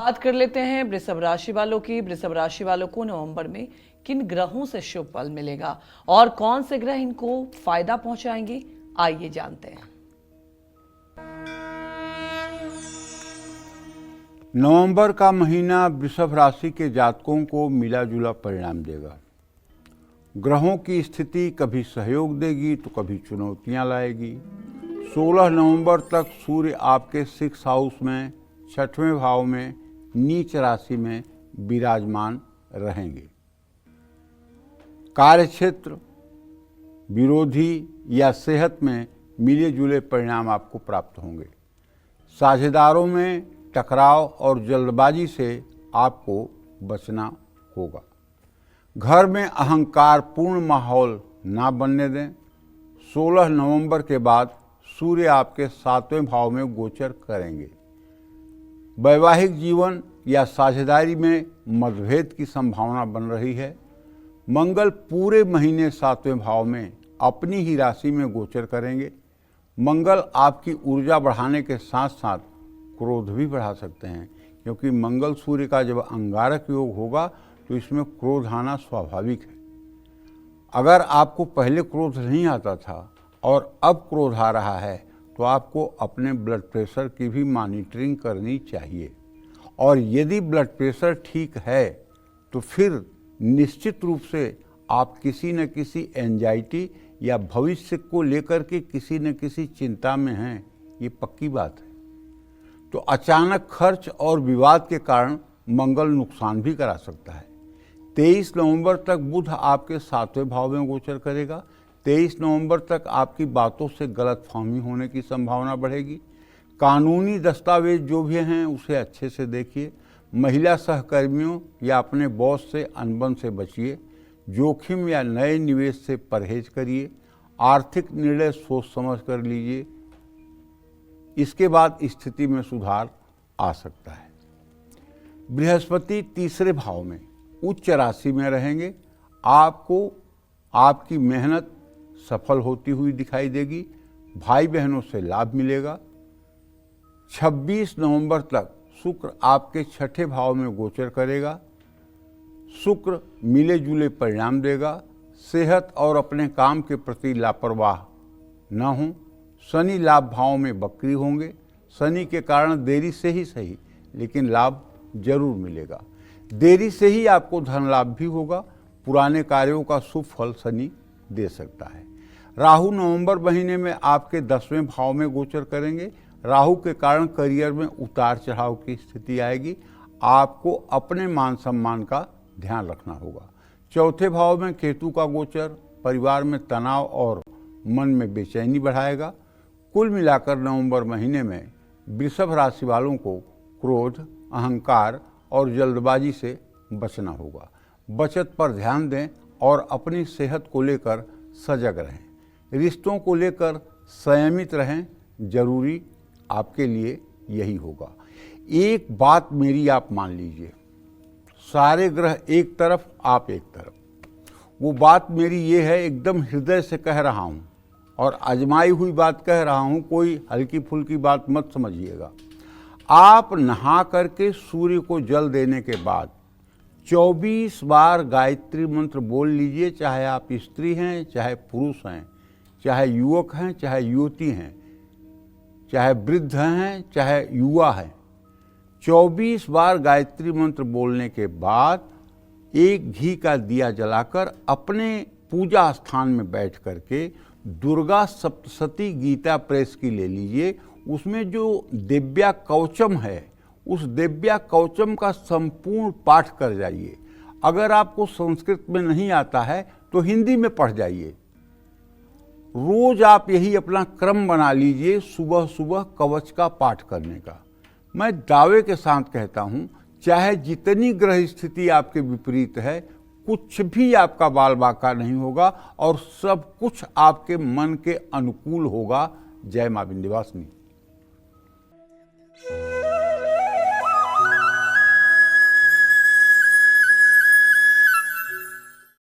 बात कर लेते हैं वृषभ राशि वालों की। वृषभ राशि वालों को नवंबर में किन ग्रहों से शुभ फल मिलेगा और कौन से ग्रह इनको फायदा पहुंचाएंगे, आइए जानते हैं। नवंबर का महीना वृषभ राशि के जातकों को मिला जुला परिणाम देगा। ग्रहों की स्थिति कभी सहयोग देगी तो कभी चुनौतियां लाएगी। 16 नवंबर तक सूर्य आपके 6 हाउस में 6वें भाव में नीच राशि में विराजमान रहेंगे। कार्यक्षेत्र, विरोधी या सेहत में मिले जुले परिणाम आपको प्राप्त होंगे। साझेदारों में टकराव और जल्दबाजी से आपको बचना होगा। घर में अहंकारपूर्ण माहौल ना बनने दें। 16 नवंबर के बाद सूर्य आपके 7वें भाव में गोचर करेंगे। वैवाहिक जीवन या साझेदारी में मतभेद की संभावना बन रही है। मंगल पूरे महीने 7वें भाव में अपनी ही राशि में गोचर करेंगे। मंगल आपकी ऊर्जा बढ़ाने के साथ साथ क्रोध भी बढ़ा सकते हैं, क्योंकि मंगल सूर्य का जब अंगारक योग होगा तो इसमें क्रोध आना स्वाभाविक है। अगर आपको पहले क्रोध नहीं आता था और अब क्रोध आ रहा है तो आपको अपने ब्लड प्रेशर की भी मॉनिटरिंग करनी चाहिए। और यदि ब्लड प्रेशर ठीक है तो फिर निश्चित रूप से आप किसी न किसी एंजाइटी या भविष्य को लेकर के किसी न किसी चिंता में हैं, ये पक्की बात है। तो अचानक खर्च और विवाद के कारण मंगल नुकसान भी करा सकता है। 23 नवंबर तक बुध आपके 7वें भाव में गोचर करेगा। 23 नवंबर तक आपकी बातों से गलतफहमी होने की संभावना बढ़ेगी। कानूनी दस्तावेज जो भी हैं उसे अच्छे से देखिए। महिला सहकर्मियों या अपने बॉस से अनबन से बचिए। जोखिम या नए निवेश से परहेज करिए। आर्थिक निर्णय सोच समझ कर लीजिए, इसके बाद स्थिति में सुधार आ सकता है। बृहस्पति 3रे भाव में उच्च राशि में रहेंगे। आपको आपकी मेहनत सफल होती हुई दिखाई देगी। भाई बहनों से लाभ मिलेगा। 26 नवंबर तक शुक्र आपके 6ठे भाव में गोचर करेगा। शुक्र मिले जुले परिणाम देगा। सेहत और अपने काम के प्रति लापरवाह न हों। शनि लाभ भाव में वक्री होंगे। शनि के कारण देरी से ही सही लेकिन लाभ जरूर मिलेगा। देरी से ही आपको धन लाभ भी होगा। पुराने कार्यों का शुभ फल शनि दे सकता है। राहु नवंबर महीने में आपके 10वें भाव में गोचर करेंगे। राहु के कारण करियर में उतार चढ़ाव की स्थिति आएगी। आपको अपने मान सम्मान का ध्यान रखना होगा। 4थे भाव में केतु का गोचर परिवार में तनाव और मन में बेचैनी बढ़ाएगा। कुल मिलाकर नवंबर महीने में वृषभ राशि वालों को क्रोध, अहंकार और जल्दबाजी से बचना होगा। बचत पर ध्यान दें और अपनी सेहत को लेकर सजग रहें। रिश्तों को लेकर संयमित रहें। जरूरी आपके लिए यही होगा। एक बात मेरी आप मान लीजिए, सारे ग्रह एक तरफ, आप एक तरफ। वो बात मेरी ये है, एकदम हृदय से कह रहा हूँ और आजमाई हुई बात कह रहा हूँ, कोई हल्की फुल्की बात मत समझिएगा। आप नहा करके सूर्य को जल देने के बाद 24 बार गायत्री मंत्र बोल लीजिए। चाहे आप स्त्री हैं, चाहे पुरुष हैं, चाहे युवक हैं, चाहे युवती हैं, चाहे वृद्ध हैं, चाहे युवा हैं। 24 बार गायत्री मंत्र बोलने के बाद एक घी का दिया जलाकर अपने पूजा स्थान में बैठ करके दुर्गा सप्तशती गीता प्रेस की ले लीजिए। उसमें जो दिव्या कवचम है, उस दिव्या कवचम का संपूर्ण पाठ कर जाइए। अगर आपको संस्कृत में नहीं आता है तो हिंदी में पढ़ जाइए। रोज आप यही अपना क्रम बना लीजिए, सुबह सुबह कवच का पाठ करने का। मैं दावे के साथ कहता हूँ, चाहे जितनी ग्रह स्थिति आपके विपरीत है, कुछ भी आपका बाल बाका नहीं होगा और सब कुछ आपके मन के अनुकूल होगा। जय मां विंध्यवासिनी।